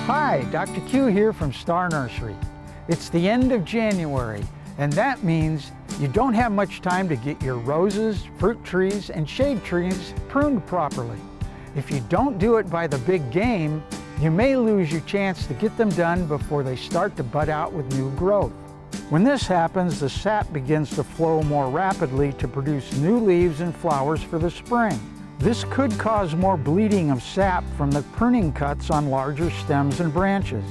Hi, Dr. Q here from Star Nursery. It's the end of January, and that means you don't have much time to get your roses, fruit trees, and shade trees pruned properly. If you don't do it by the big game, you may lose your chance to get them done before they start to bud out with new growth. When this happens, the sap begins to flow more rapidly to produce new leaves and flowers for the spring. This could cause more bleeding of sap from the pruning cuts on larger stems and branches.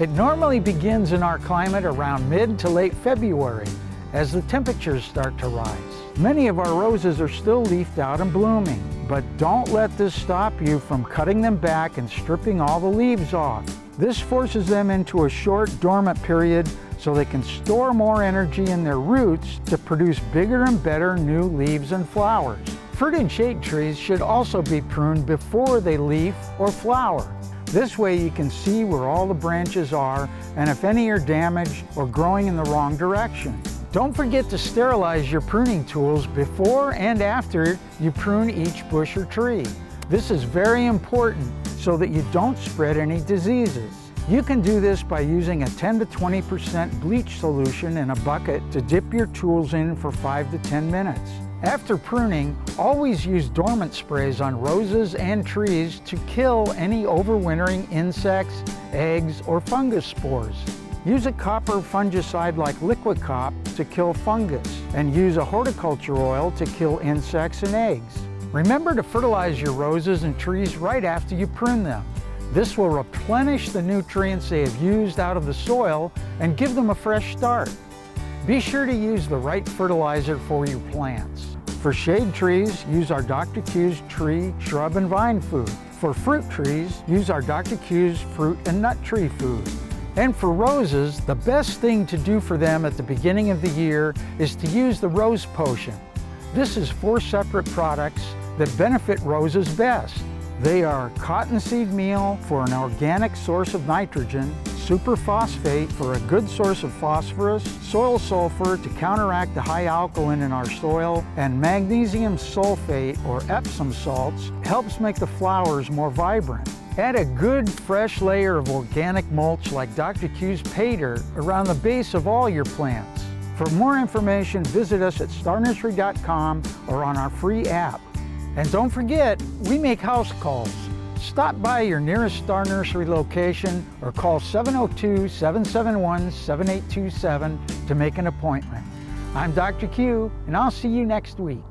It normally begins in our climate around mid to late February as the temperatures start to rise. Many of our roses are still leafed out and blooming, but don't let this stop you from cutting them back and stripping all the leaves off. This forces them into a short dormant period so they can store more energy in their roots to produce bigger and better new leaves and flowers. Fruit and shade trees should also be pruned before they leaf or flower. This way you can see where all the branches are and if any are damaged or growing in the wrong direction. Don't forget to sterilize your pruning tools before and after you prune each bush or tree. This is very important so that you don't spread any diseases. You can do this by using a 10 to 20% bleach solution in a bucket to dip your tools in for 5 to 10 minutes. After pruning, always use dormant sprays on roses and trees to kill any overwintering insects, eggs, or fungus spores. Use a copper fungicide like Liquid Cop to kill fungus, and use a horticulture oil to kill insects and eggs. Remember to fertilize your roses and trees right after you prune them. This will replenish the nutrients they have used out of the soil and give them a fresh start. Be sure to use the right fertilizer for your plants. For shade trees, use our Dr. Q's tree, shrub, and vine food. For fruit trees, use our Dr. Q's fruit and nut tree food. And for roses, the best thing to do for them at the beginning of the year is to use the Rose Potion. This is 4 separate products that benefit roses best. They are cottonseed meal for an organic source of nitrogen, superphosphate for a good source of phosphorus, soil sulfur to counteract the high alkaline in our soil, and magnesium sulfate or Epsom salts helps make the flowers more vibrant. Add a good fresh layer of organic mulch like Dr. Q's pay dirt around the base of all your plants. For more information, visit us at starnursery.com or on our free app. And don't forget, we make house calls. Stop by your nearest Star Nursery location or call 702-771-7827 to make an appointment. I'm Dr. Q, and I'll see you next week.